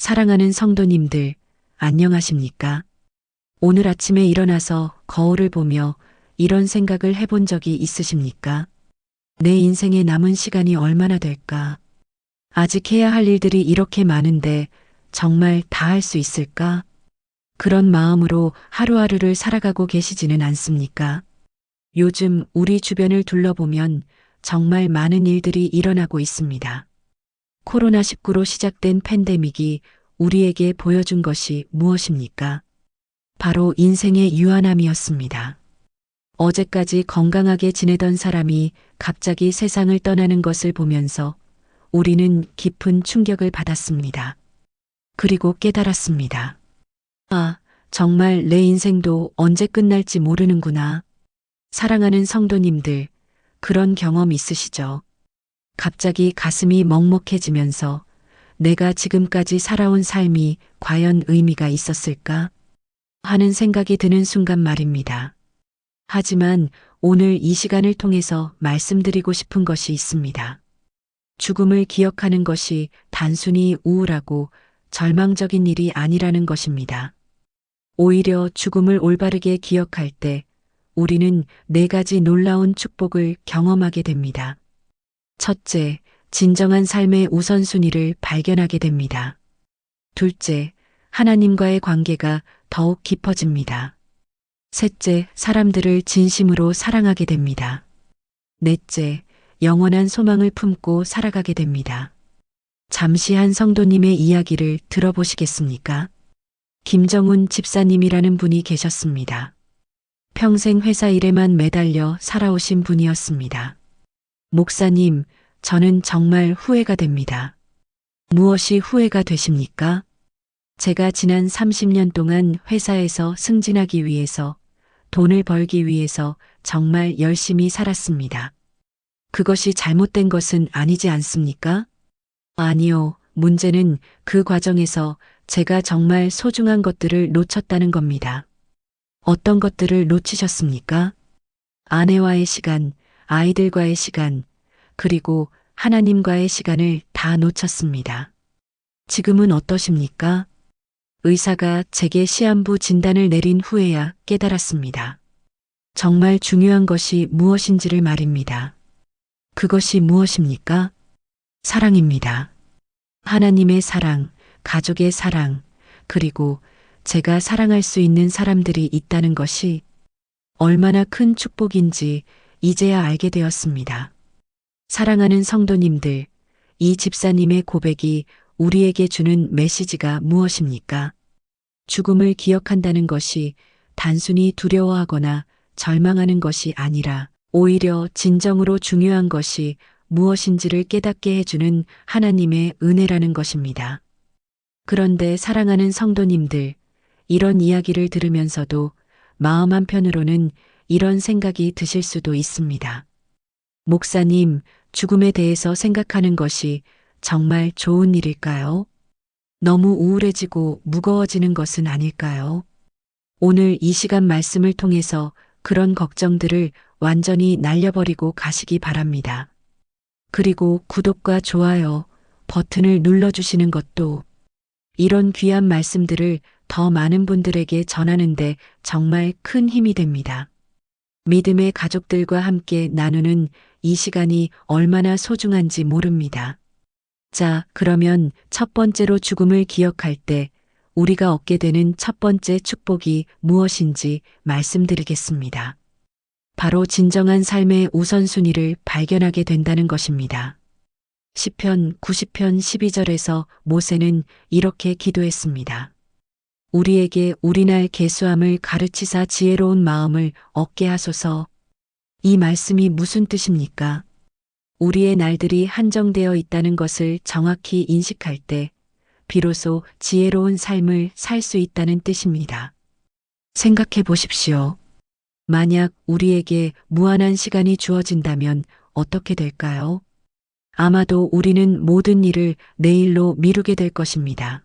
사랑하는 성도님들, 안녕하십니까? 오늘 아침에 일어나서 거울을 보며 이런 생각을 해본 적이 있으십니까? 내 인생에 남은 시간이 얼마나 될까? 아직 해야 할 일들이 이렇게 많은데 정말 다 할 수 있을까? 그런 마음으로 하루하루를 살아가고 계시지는 않습니까? 요즘 우리 주변을 둘러보면 정말 많은 일들이 일어나고 있습니다. 코로나19로 시작된 팬데믹이 우리에게 보여준 것이 무엇입니까? 바로 인생의 유한함이었습니다. 어제까지 건강하게 지내던 사람이 갑자기 세상을 떠나는 것을 보면서 우리는 깊은 충격을 받았습니다. 그리고 깨달았습니다. 아, 정말 내 인생도 언제 끝날지 모르는구나. 사랑하는 성도님들, 그런 경험 있으시죠? 갑자기 가슴이 먹먹해지면서 내가 지금까지 살아온 삶이 과연 의미가 있었을까? 하는 생각이 드는 순간 말입니다. 하지만 오늘 이 시간을 통해서 말씀드리고 싶은 것이 있습니다. 죽음을 기억하는 것이 단순히 우울하고 절망적인 일이 아니라는 것입니다. 오히려 죽음을 올바르게 기억할 때 우리는 4가지 놀라운 축복을 경험하게 됩니다. 첫째, 진정한 삶의 우선순위를 발견하게 됩니다. 둘째, 하나님과의 관계가 더욱 깊어집니다. 셋째, 사람들을 진심으로 사랑하게 됩니다. 넷째, 영원한 소망을 품고 살아가게 됩니다. 잠시 한 성도님의 이야기를 들어보시겠습니까? 김정훈 집사님이라는 분이 계셨습니다. 평생 회사 일에만 매달려 살아오신 분이었습니다. 목사님, 저는 정말 후회가 됩니다. 무엇이 후회가 되십니까? 제가 지난 30년 동안 회사에서 승진하기 위해서, 돈을 벌기 위해서 정말 열심히 살았습니다. 그것이 잘못된 것은 아니지 않습니까? 아니요, 문제는 그 과정에서 제가 정말 소중한 것들을 놓쳤다는 겁니다. 어떤 것들을 놓치셨습니까? 아내와의 시간, 아이들과의 시간, 그리고 하나님과의 시간을 다 놓쳤습니다. 지금은 어떠십니까? 의사가 제게 시한부 진단을 내린 후에야 깨달았습니다. 정말 중요한 것이 무엇인지를 말입니다. 그것이 무엇입니까? 사랑입니다. 하나님의 사랑, 가족의 사랑, 그리고 제가 사랑할 수 있는 사람들이 있다는 것이 얼마나 큰 축복인지 이제야 알게 되었습니다. 사랑하는 성도님들, 이 집사님의 고백이 우리에게 주는 메시지가 무엇입니까? 죽음을 기억한다는 것이 단순히 두려워하거나 절망하는 것이 아니라 오히려 진정으로 중요한 것이 무엇인지를 깨닫게 해주는 하나님의 은혜라는 것입니다. 그런데 사랑하는 성도님들, 이런 이야기를 들으면서도 마음 한편으로는 이런 생각이 드실 수도 있습니다. 목사님, 죽음에 대해서 생각하는 것이 정말 좋은 일일까요? 너무 우울해지고 무거워지는 것은 아닐까요? 오늘 이 시간 말씀을 통해서 그런 걱정들을 완전히 날려버리고 가시기 바랍니다. 그리고 구독과 좋아요 버튼을 눌러주시는 것도 이런 귀한 말씀들을 더 많은 분들에게 전하는데 정말 큰 힘이 됩니다. 믿음의 가족들과 함께 나누는 이 시간이 얼마나 소중한지 모릅니다. 자, 그러면 첫 번째로 죽음을 기억할 때 우리가 얻게 되는 첫 번째 축복이 무엇인지 말씀드리겠습니다. 바로 진정한 삶의 우선순위를 발견하게 된다는 것입니다. 시편 90편 12절에서 모세는 이렇게 기도했습니다. 우리에게 우리날 계수함을 가르치사 지혜로운 마음을 얻게 하소서. 이 말씀이 무슨 뜻입니까? 우리의 날들이 한정되어 있다는 것을 정확히 인식할 때 비로소 지혜로운 삶을 살 수 있다는 뜻입니다. 생각해 보십시오. 만약 우리에게 무한한 시간이 주어진다면 어떻게 될까요? 아마도 우리는 모든 일을 내일로 미루게 될 것입니다.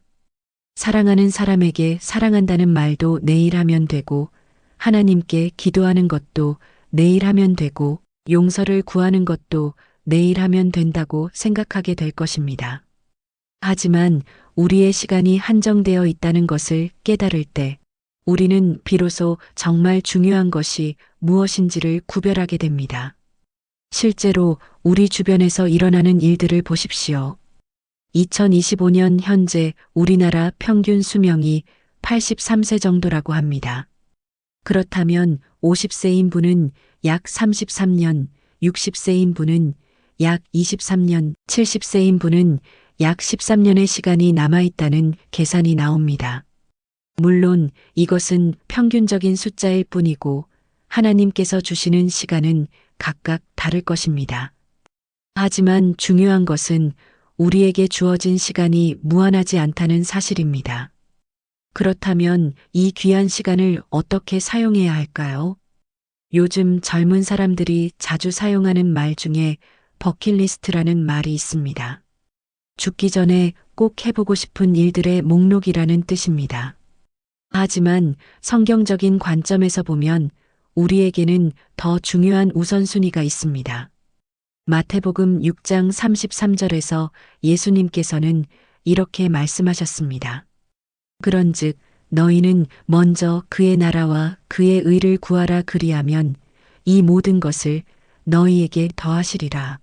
사랑하는 사람에게 사랑한다는 말도 내일 하면 되고, 하나님께 기도하는 것도 내일 하면 되고, 용서를 구하는 것도 내일 하면 된다고 생각하게 될 것입니다. 하지만 우리의 시간이 한정되어 있다는 것을 깨달을 때 우리는 비로소 정말 중요한 것이 무엇인지를 구별하게 됩니다. 실제로 우리 주변에서 일어나는 일들을 보십시오. 2025년 현재 우리나라 평균 수명이 83세 정도라고 합니다. 그렇다면 50세인 분은 약 33년, 60세인 분은 약 23년, 70세인 분은 약 13년의 시간이 남아있다는 계산이 나옵니다. 물론 이것은 평균적인 숫자일 뿐이고 하나님께서 주시는 시간은 각각 다를 것입니다. 하지만 중요한 것은 우리에게 주어진 시간이 무한하지 않다는 사실입니다. 그렇다면 이 귀한 시간을 어떻게 사용해야 할까요? 요즘 젊은 사람들이 자주 사용하는 말 중에 버킷리스트라는 말이 있습니다. 죽기 전에 꼭 해보고 싶은 일들의 목록이라는 뜻입니다. 하지만 성경적인 관점에서 보면 우리에게는 더 중요한 우선순위가 있습니다. 마태복음 6장 33절에서 예수님께서는 이렇게 말씀하셨습니다. 그런즉 너희는 먼저 그의 나라와 그의 의를 구하라 그리하면 이 모든 것을 너희에게 더하시리라.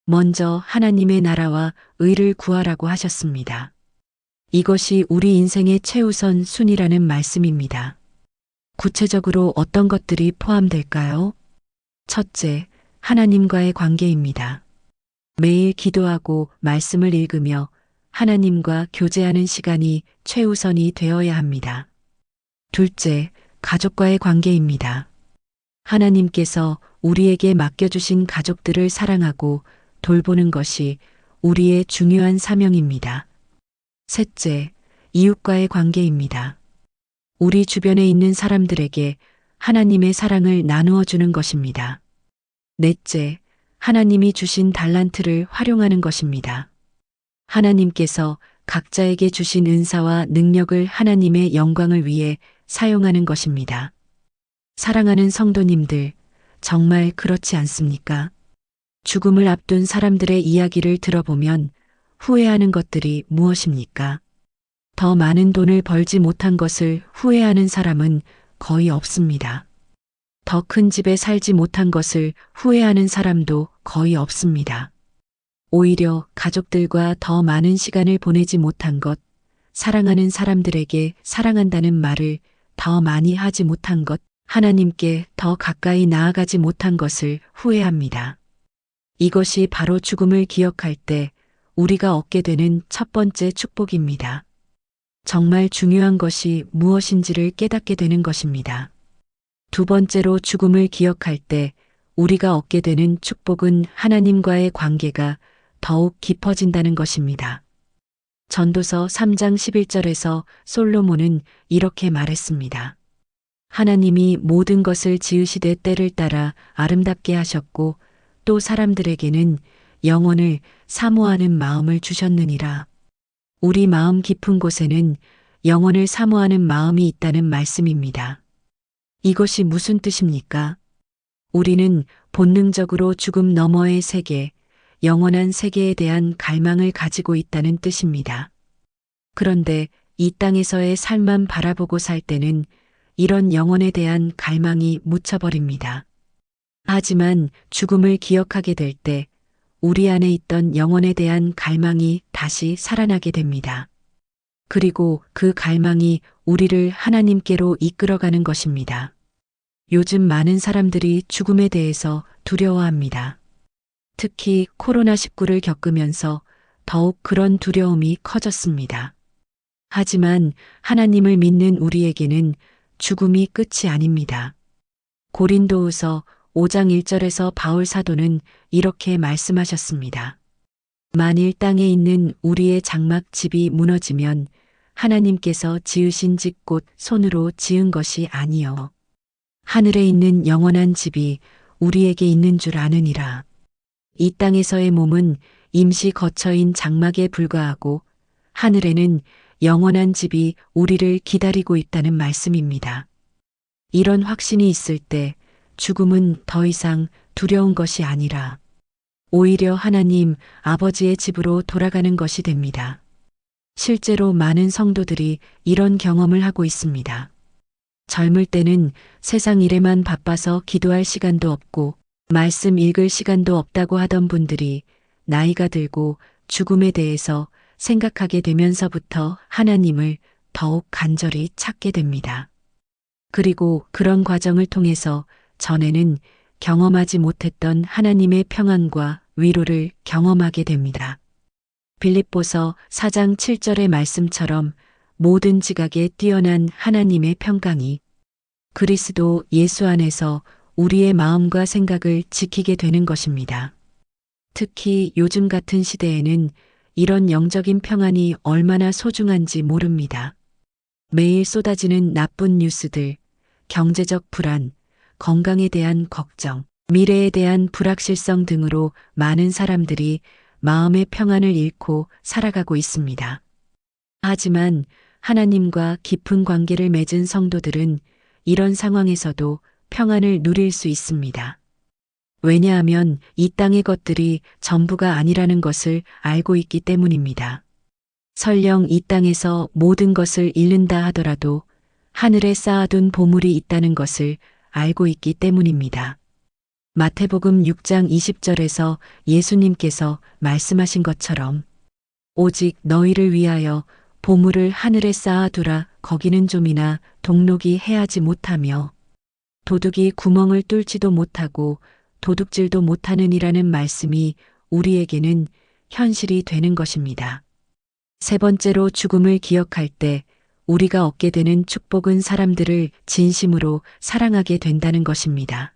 먼저 하나님의 나라와 의를 구하라고 하셨습니다. 이것이 우리 인생의 최우선 순위라는 말씀입니다. 구체적으로 어떤 것들이 포함될까요? 첫째, 하나님과의 관계입니다. 매일 기도하고 말씀을 읽으며 하나님과 교제하는 시간이 최우선이 되어야 합니다. 둘째, 가족과의 관계입니다. 하나님께서 우리에게 맡겨주신 가족들을 사랑하고 돌보는 것이 우리의 중요한 사명입니다. 셋째, 이웃과의 관계입니다. 우리 주변에 있는 사람들에게 하나님의 사랑을 나누어 주는 것입니다. 넷째, 하나님이 주신 달란트를 활용하는 것입니다. 하나님께서 각자에게 주신 은사와 능력을 하나님의 영광을 위해 사용하는 것입니다. 사랑하는 성도님들, 정말 그렇지 않습니까? 죽음을 앞둔 사람들의 이야기를 들어보면 후회하는 것들이 무엇입니까? 더 많은 돈을 벌지 못한 것을 후회하는 사람은 거의 없습니다. 더 큰 집에 살지 못한 것을 후회하는 사람도 거의 없습니다. 오히려 가족들과 더 많은 시간을 보내지 못한 것, 사랑하는 사람들에게 사랑한다는 말을 더 많이 하지 못한 것, 하나님께 더 가까이 나아가지 못한 것을 후회합니다. 이것이 바로 죽음을 기억할 때 우리가 얻게 되는 첫 번째 축복입니다. 정말 중요한 것이 무엇인지를 깨닫게 되는 것입니다. 두 번째로 죽음을 기억할 때 우리가 얻게 되는 축복은 하나님과의 관계가 더욱 깊어진다는 것입니다. 전도서 3장 11절에서 솔로몬은 이렇게 말했습니다. 하나님이 모든 것을 지으시되 때를 따라 아름답게 하셨고 또 사람들에게는 영혼을 사모하는 마음을 주셨느니라. 우리 마음 깊은 곳에는 영혼을 사모하는 마음이 있다는 말씀입니다. 이것이 무슨 뜻입니까? 우리는 본능적으로 죽음 너머의 세계, 영원한 세계에 대한 갈망을 가지고 있다는 뜻입니다. 그런데 이 땅에서의 삶만 바라보고 살 때는 이런 영혼에 대한 갈망이 묻혀버립니다. 하지만 죽음을 기억하게 될 때 우리 안에 있던 영혼에 대한 갈망이 다시 살아나게 됩니다. 그리고 그 갈망이 우리를 하나님께로 이끌어가는 것입니다. 요즘 많은 사람들이 죽음에 대해서 두려워합니다. 특히 코로나19를 겪으면서 더욱 그런 두려움이 커졌습니다. 하지만 하나님을 믿는 우리에게는 죽음이 끝이 아닙니다. 고린도후서 5장 1절에서 바울 사도는 이렇게 말씀하셨습니다. 만일 땅에 있는 우리의 장막 집이 무너지면 하나님께서 지으신 집 곧 손으로 지은 것이 아니요 하늘에 있는 영원한 집이 우리에게 있는 줄 아느니라. 이 땅에서의 몸은 임시 거처인 장막에 불과하고 하늘에는 영원한 집이 우리를 기다리고 있다는 말씀입니다. 이런 확신이 있을 때 죽음은 더 이상 두려운 것이 아니라 오히려 하나님 아버지의 집으로 돌아가는 것이 됩니다. 실제로 많은 성도들이 이런 경험을 하고 있습니다. 젊을 때는 세상 일에만 바빠서 기도할 시간도 없고 말씀 읽을 시간도 없다고 하던 분들이 나이가 들고 죽음에 대해서 생각하게 되면서부터 하나님을 더욱 간절히 찾게 됩니다. 그리고 그런 과정을 통해서 전에는 경험하지 못했던 하나님의 평안과 위로를 경험하게 됩니다. 빌립보서 4장 7절의 말씀처럼 모든 지각에 뛰어난 하나님의 평강이 그리스도 예수 안에서 우리의 마음과 생각을 지키게 되는 것입니다. 특히 요즘 같은 시대에는 이런 영적인 평안이 얼마나 소중한지 모릅니다. 매일 쏟아지는 나쁜 뉴스들, 경제적 불안, 건강에 대한 걱정, 미래에 대한 불확실성 등으로 많은 사람들이 마음의 평안을 잃고 살아가고 있습니다. 하지만 하나님과 깊은 관계를 맺은 성도들은 이런 상황에서도 평안을 누릴 수 있습니다. 왜냐하면 이 땅의 것들이 전부가 아니라는 것을 알고 있기 때문입니다. 설령 이 땅에서 모든 것을 잃는다 하더라도 하늘에 쌓아둔 보물이 있다는 것을 알고 있기 때문입니다. 마태복음 6장 20절에서 예수님께서 말씀하신 것처럼 오직 너희를 위하여 보물을 하늘에 쌓아두라. 거기는 좀이나 동록이 해하지 못하며 도둑이 구멍을 뚫지도 못하고 도둑질도 못하느니라는 말씀이 우리에게는 현실이 되는 것입니다. 세 번째로 죽음을 기억할 때 우리가 얻게 되는 축복은 사람들을 진심으로 사랑하게 된다는 것입니다.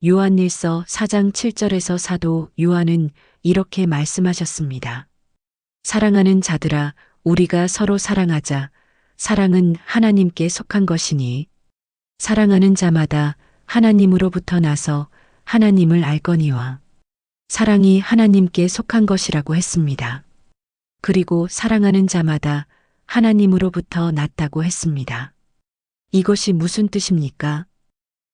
요한일서 4장 7절에서 사도 요한은 이렇게 말씀하셨습니다. 사랑하는 자들아, 우리가 서로 사랑하자. 사랑은 하나님께 속한 것이니 사랑하는 자마다 하나님으로부터 나서 하나님을 알거니와 사랑이 하나님께 속한 것이라고 했습니다. 그리고 사랑하는 자마다 하나님으로부터 났다고 했습니다. 이것이 무슨 뜻입니까?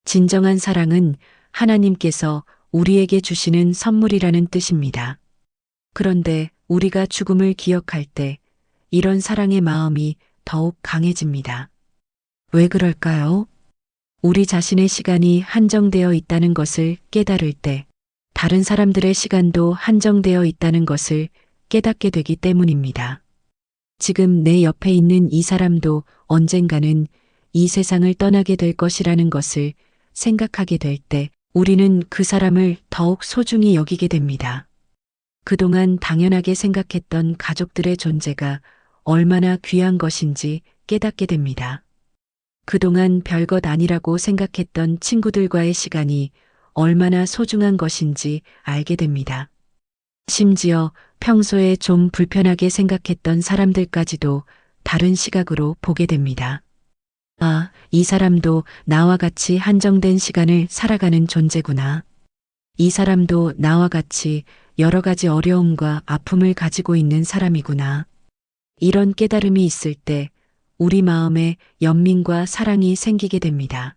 진정한 사랑은 하나님께서 우리에게 주시는 선물이라는 뜻입니다. 그런데 우리가 죽음을 기억할 때 이런 사랑의 마음이 더욱 강해집니다. 왜 그럴까요? 우리 자신의 시간이 한정되어 있다는 것을 깨달을 때 다른 사람들의 시간도 한정되어 있다는 것을 깨닫게 되기 때문입니다. 지금 내 옆에 있는 이 사람도 언젠가는 이 세상을 떠나게 될 것이라는 것을 생각하게 될 때 우리는 그 사람을 더욱 소중히 여기게 됩니다. 그동안 당연하게 생각했던 가족들의 존재가 얼마나 귀한 것인지 깨닫게 됩니다. 그동안 별것 아니라고 생각했던 친구들과의 시간이 얼마나 소중한 것인지 알게 됩니다. 심지어 평소에 좀 불편하게 생각했던 사람들까지도 다른 시각으로 보게 됩니다. 아, 이 사람도 나와 같이 한정된 시간을 살아가는 존재구나. 이 사람도 나와 같이 여러 가지 어려움과 아픔을 가지고 있는 사람이구나. 이런 깨달음이 있을 때 우리 마음에 연민과 사랑이 생기게 됩니다.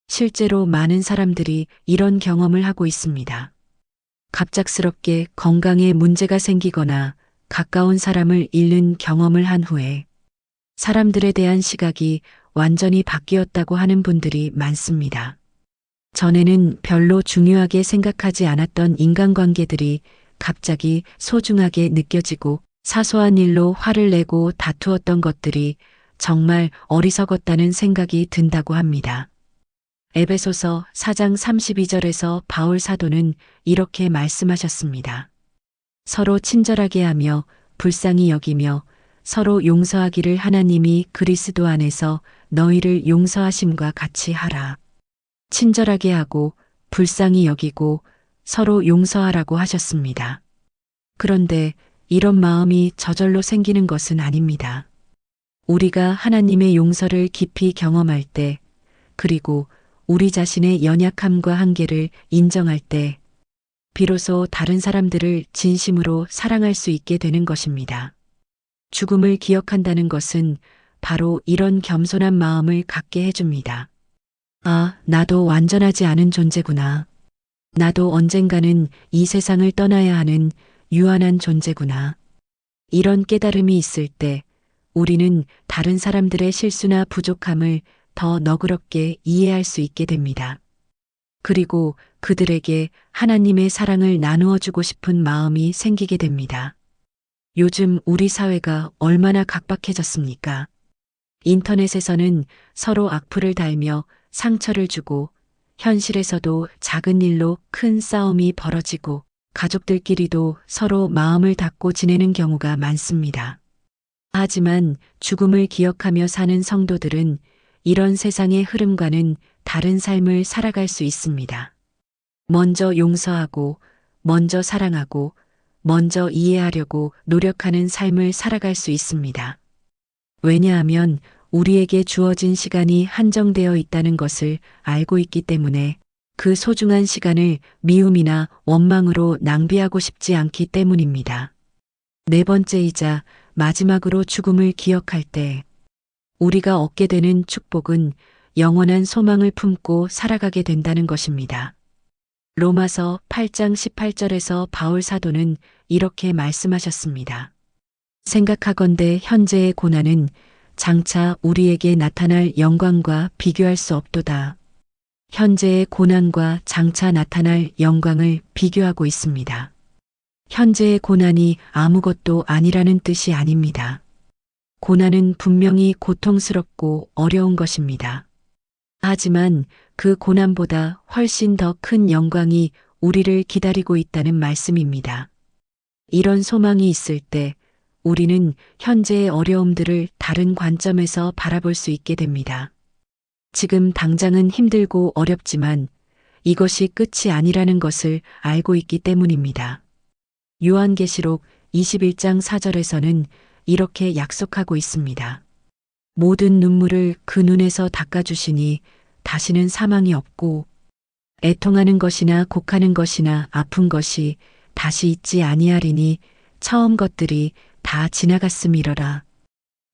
실제로 많은 사람들이 이런 경험을 하고 있습니다. 갑작스럽게 건강에 문제가 생기거나 가까운 사람을 잃는 경험을 한 후에 사람들에 대한 시각이 완전히 바뀌었다고 하는 분들이 많습니다. 전에는 별로 중요하게 생각하지 않았던 인간관계들이 갑자기 소중하게 느껴지고 사소한 일로 화를 내고 다투었던 것들이 정말 어리석었다는 생각이 든다고 합니다. 에베소서 4장 32절에서 바울 사도는 이렇게 말씀하셨습니다. 서로 친절하게 하며 불쌍히 여기며 서로 용서하기를 하나님이 그리스도 안에서 너희를 용서하심과 같이 하라. 친절하게 하고 불쌍히 여기고 서로 용서하라고 하셨습니다. 그런데 이런 마음이 저절로 생기는 것은 아닙니다. 우리가 하나님의 용서를 깊이 경험할 때, 그리고 우리 자신의 연약함과 한계를 인정할 때, 비로소 다른 사람들을 진심으로 사랑할 수 있게 되는 것입니다. 죽음을 기억한다는 것은 바로 이런 겸손한 마음을 갖게 해줍니다. 아, 나도 완전하지 않은 존재구나. 나도 언젠가는 이 세상을 떠나야 하는 유한한 존재구나. 이런 깨달음이 있을 때 우리는 다른 사람들의 실수나 부족함을 더 너그럽게 이해할 수 있게 됩니다. 그리고 그들에게 하나님의 사랑을 나누어 주고 싶은 마음이 생기게 됩니다. 요즘 우리 사회가 얼마나 각박해졌습니까? 인터넷에서는 서로 악플을 달며 상처를 주고 현실에서도 작은 일로 큰 싸움이 벌어지고 가족들끼리도 서로 마음을 닫고 지내는 경우가 많습니다. 하지만 죽음을 기억하며 사는 성도들은 이런 세상의 흐름과는 다른 삶을 살아갈 수 있습니다. 먼저 용서하고, 먼저 사랑하고, 먼저 이해하려고 노력하는 삶을 살아갈 수 있습니다. 왜냐하면 우리에게 주어진 시간이 한정되어 있다는 것을 알고 있기 때문에 그 소중한 시간을 미움이나 원망으로 낭비하고 싶지 않기 때문입니다. 네 번째이자 마지막으로 죽음을 기억할 때 우리가 얻게 되는 축복은 영원한 소망을 품고 살아가게 된다는 것입니다. 로마서 8장 18절에서 바울 사도는 이렇게 말씀하셨습니다. 생각하건대 현재의 고난은 장차 우리에게 나타날 영광과 비교할 수 없도다. 현재의 고난과 장차 나타날 영광을 비교하고 있습니다. 현재의 고난이 아무것도 아니라는 뜻이 아닙니다. 고난은 분명히 고통스럽고 어려운 것입니다. 하지만 그 고난보다 훨씬 더 큰 영광이 우리를 기다리고 있다는 말씀입니다. 이런 소망이 있을 때 우리는 현재의 어려움들을 다른 관점에서 바라볼 수 있게 됩니다. 지금 당장은 힘들고 어렵지만 이것이 끝이 아니라는 것을 알고 있기 때문입니다. 요한계시록 21장 4절에서는 이렇게 약속하고 있습니다. 모든 눈물을 그 눈에서 닦아주시니 다시는 사망이 없고 애통하는 것이나 곡하는 것이나 아픈 것이 다시 있지 아니하리니 처음 것들이 다 지나갔음이러라.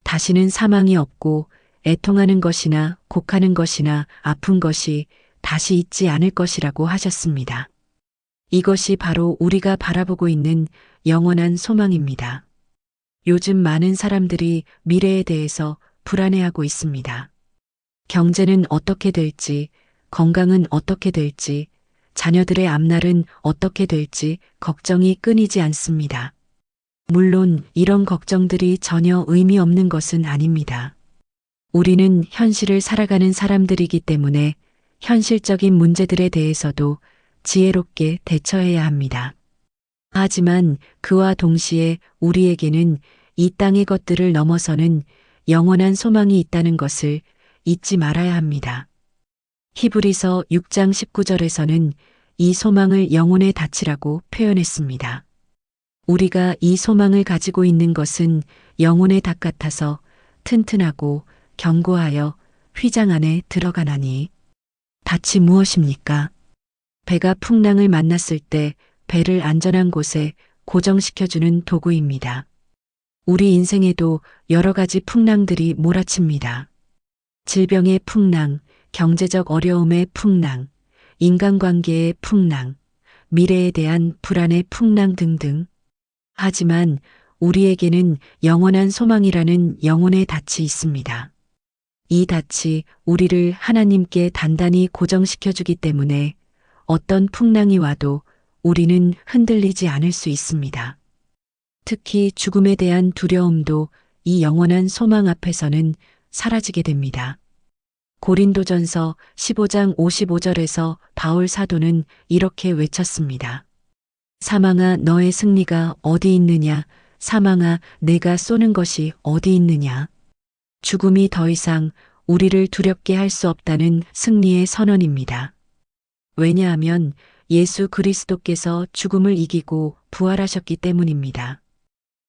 다시는 사망이 없고 애통하는 것이나 곡하는 것이나 아픈 것이 다시 있지 않을 것이라고 하셨습니다. 이것이 바로 우리가 바라보고 있는 영원한 소망입니다. 요즘 많은 사람들이 미래에 대해서 불안해하고 있습니다. 경제는 어떻게 될지, 건강은 어떻게 될지, 자녀들의 앞날은 어떻게 될지 걱정이 끊이지 않습니다. 물론 이런 걱정들이 전혀 의미 없는 것은 아닙니다. 우리는 현실을 살아가는 사람들이기 때문에 현실적인 문제들에 대해서도 지혜롭게 대처해야 합니다. 하지만 그와 동시에 우리에게는 이 땅의 것들을 넘어서는 영원한 소망이 있다는 것을 잊지 말아야 합니다. 히브리서 6장 19절에서는 이 소망을 영혼의 닻이라고 표현했습니다. 우리가 이 소망을 가지고 있는 것은 영혼의 닻 같아서 튼튼하고 견고하여 휘장 안에 들어가나니. 닻이 무엇입니까? 배가 풍랑을 만났을 때 배를 안전한 곳에 고정시켜주는 도구입니다. 우리 인생에도 여러 가지 풍랑들이 몰아칩니다. 질병의 풍랑, 경제적 어려움의 풍랑, 인간관계의 풍랑, 미래에 대한 불안의 풍랑 등등. 하지만 우리에게는 영원한 소망이라는 영혼의 닻이 있습니다. 이 닻이 우리를 하나님께 단단히 고정시켜주기 때문에 어떤 풍랑이 와도 우리는 흔들리지 않을 수 있습니다. 특히 죽음에 대한 두려움도 이 영원한 소망 앞에서는 사라지게 됩니다. 고린도전서 15장 55절에서 바울 사도는 이렇게 외쳤습니다. 사망아 너의 승리가 어디 있느냐? 사망아 내가 쏘는 것이 어디 있느냐? 죽음이 더 이상 우리를 두렵게 할 수 없다는 승리의 선언입니다. 왜냐하면 예수 그리스도께서 죽음을 이기고 부활하셨기 때문입니다.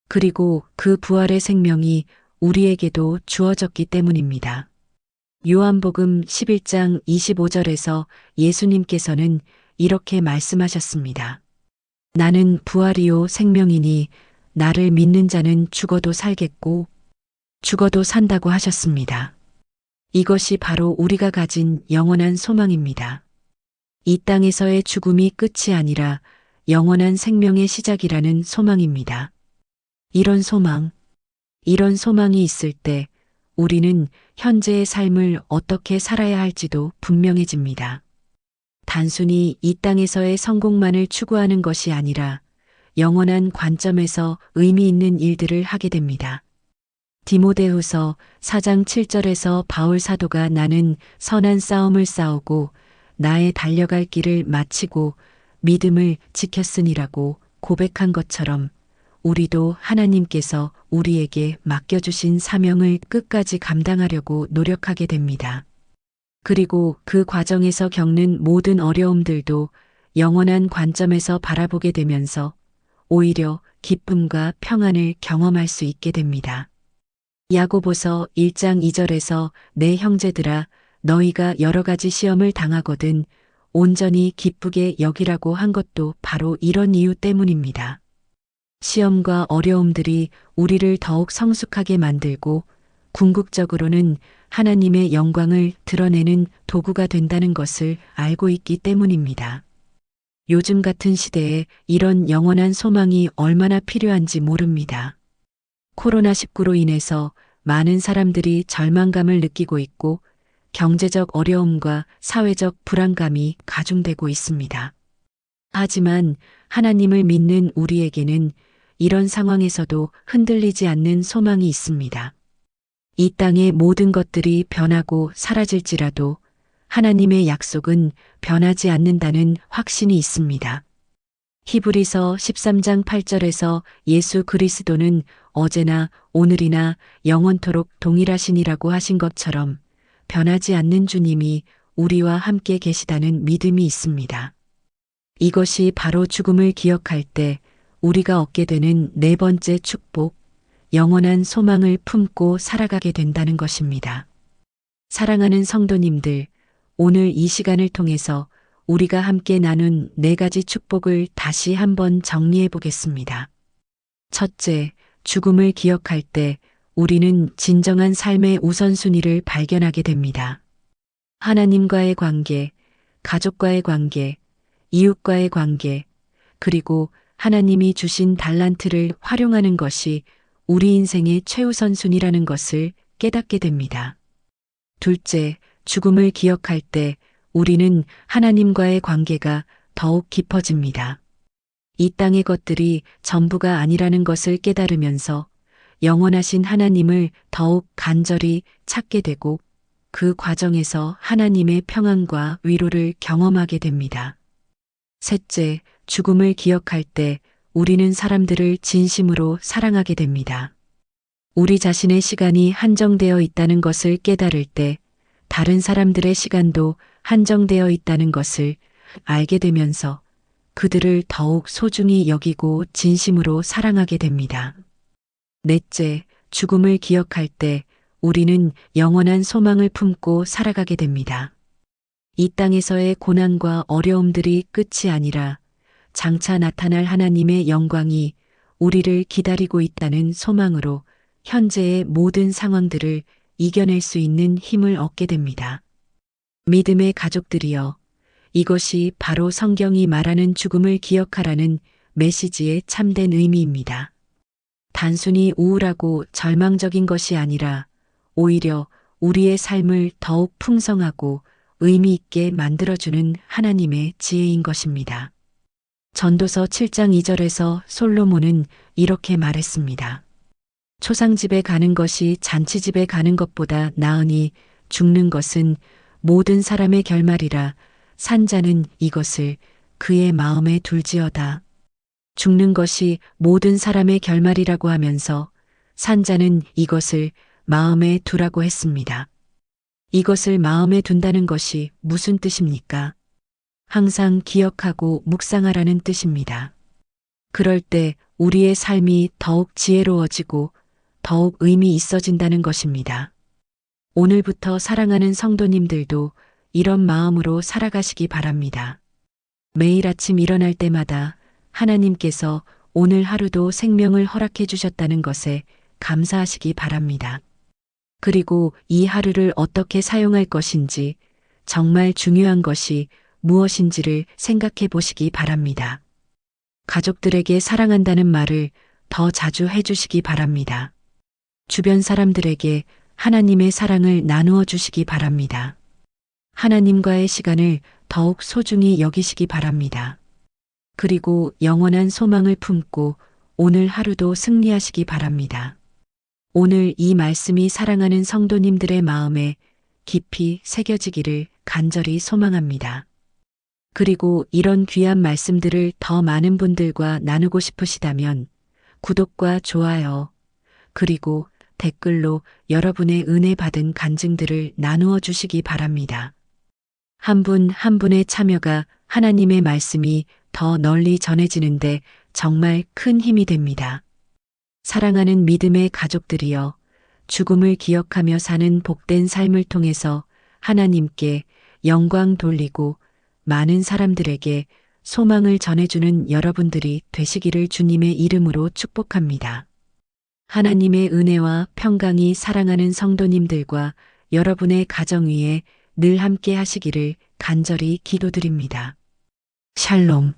그리고 그 부활의 생명이 우리에게도 주어졌기 때문입니다. 요한복음 11장 25절에서 예수님께서는 이렇게 말씀하셨습니다. 나는 부활이요 생명이니 나를 믿는 자는 죽어도 살겠고 죽어도 산다고 하셨습니다. 이것이 바로 우리가 가진 영원한 소망입니다. 이 땅에서의 죽음이 끝이 아니라 영원한 생명의 시작이라는 소망입니다. 이런 소망, 이런 소망이 있을 때 우리는 현재의 삶을 어떻게 살아야 할지도 분명해집니다. 단순히 이 땅에서의 성공만을 추구하는 것이 아니라 영원한 관점에서 의미 있는 일들을 하게 됩니다. 디모데후서 4장 7절에서 바울 사도가 나는 선한 싸움을 싸우고 나의 달려갈 길을 마치고 믿음을 지켰으니라고 고백한 것처럼 우리도 하나님께서 우리에게 맡겨주신 사명을 끝까지 감당하려고 노력하게 됩니다. 그리고 그 과정에서 겪는 모든 어려움들도 영원한 관점에서 바라보게 되면서 오히려 기쁨과 평안을 경험할 수 있게 됩니다. 야고보서 1장 2절에서 내 형제들아 너희가 여러 가지 시험을 당하거든 온전히 기쁘게 여기라고 한 것도 바로 이런 이유 때문입니다. 시험과 어려움들이 우리를 더욱 성숙하게 만들고 궁극적으로는 하나님의 영광을 드러내는 도구가 된다는 것을 알고 있기 때문입니다. 요즘 같은 시대에 이런 영원한 소망이 얼마나 필요한지 모릅니다. 코로나19로 인해서 많은 사람들이 절망감을 느끼고 있고 경제적 어려움과 사회적 불안감이 가중되고 있습니다. 하지만 하나님을 믿는 우리에게는 이런 상황에서도 흔들리지 않는 소망이 있습니다. 이 땅의 모든 것들이 변하고 사라질지라도 하나님의 약속은 변하지 않는다는 확신이 있습니다. 히브리서 13장 8절에서 예수 그리스도는 어제나 오늘이나 영원토록 동일하시니라고 하신 것처럼 변하지 않는 주님이 우리와 함께 계시다는 믿음이 있습니다. 이것이 바로 죽음을 기억할 때 우리가 얻게 되는 네 번째 축복, 영원한 소망을 품고 살아가게 된다는 것입니다. 사랑하는 성도님들, 오늘 이 시간을 통해서 우리가 함께 나눈 네 가지 축복을 다시 한번 정리해 보겠습니다. 첫째, 죽음을 기억할 때 우리는 진정한 삶의 우선순위를 발견하게 됩니다. 하나님과의 관계, 가족과의 관계, 이웃과의 관계, 그리고 하나님이 주신 달란트를 활용하는 것이 우리 인생의 최우선순위라는 것을 깨닫게 됩니다. 둘째, 죽음을 기억할 때 우리는 하나님과의 관계가 더욱 깊어집니다. 이 땅의 것들이 전부가 아니라는 것을 깨달으면서 영원하신 하나님을 더욱 간절히 찾게 되고 그 과정에서 하나님의 평안과 위로를 경험하게 됩니다. 셋째, 죽음을 기억할 때 우리는 사람들을 진심으로 사랑하게 됩니다. 우리 자신의 시간이 한정되어 있다는 것을 깨달을 때 다른 사람들의 시간도 한정되어 있다는 것을 알게 되면서 그들을 더욱 소중히 여기고 진심으로 사랑하게 됩니다. 넷째, 죽음을 기억할 때 우리는 영원한 소망을 품고 살아가게 됩니다. 이 땅에서의 고난과 어려움들이 끝이 아니라 장차 나타날 하나님의 영광이 우리를 기다리고 있다는 소망으로 현재의 모든 상황들을 이겨낼 수 있는 힘을 얻게 됩니다. 믿음의 가족들이여, 이것이 바로 성경이 말하는 죽음을 기억하라는 메시지의 참된 의미입니다. 단순히 우울하고 절망적인 것이 아니라 오히려 우리의 삶을 더욱 풍성하고 의미 있게 만들어주는 하나님의 지혜인 것입니다. 전도서 7장 2절에서 솔로몬은 이렇게 말했습니다. 초상집에 가는 것이 잔치집에 가는 것보다 나으니 죽는 것은 모든 사람의 결말이라 산자는 이것을 그의 마음에 둘지어다. 죽는 것이 모든 사람의 결말이라고 하면서 산자는 이것을 마음에 두라고 했습니다. 이것을 마음에 둔다는 것이 무슨 뜻입니까? 항상 기억하고 묵상하라는 뜻입니다. 그럴 때 우리의 삶이 더욱 지혜로워지고 더욱 의미 있어진다는 것입니다. 오늘부터 사랑하는 성도님들도 이런 마음으로 살아가시기 바랍니다. 매일 아침 일어날 때마다 하나님께서 오늘 하루도 생명을 허락해 주셨다는 것에 감사하시기 바랍니다. 그리고 이 하루를 어떻게 사용할 것인지, 정말 중요한 것이 무엇인지를 생각해 보시기 바랍니다. 가족들에게 사랑한다는 말을 더 자주 해주시기 바랍니다. 주변 사람들에게 하나님의 사랑을 나누어 주시기 바랍니다. 하나님과의 시간을 더욱 소중히 여기시기 바랍니다. 그리고 영원한 소망을 품고 오늘 하루도 승리하시기 바랍니다. 오늘 이 말씀이 사랑하는 성도님들의 마음에 깊이 새겨지기를 간절히 소망합니다. 그리고 이런 귀한 말씀들을 더 많은 분들과 나누고 싶으시다면 구독과 좋아요, 그리고 댓글로 여러분의 은혜 받은 간증들을 나누어 주시기 바랍니다. 한 분 한 분의 참여가 하나님의 말씀이 더 널리 전해지는데 정말 큰 힘이 됩니다. 사랑하는 믿음의 가족들이여, 죽음을 기억하며 사는 복된 삶을 통해서 하나님께 영광 돌리고 많은 사람들에게 소망을 전해주는 여러분들이 되시기를 주님의 이름으로 축복합니다. 하나님의 은혜와 평강이 사랑하는 성도님들과 여러분의 가정 위에 늘 함께 하시기를 간절히 기도드립니다. 샬롬.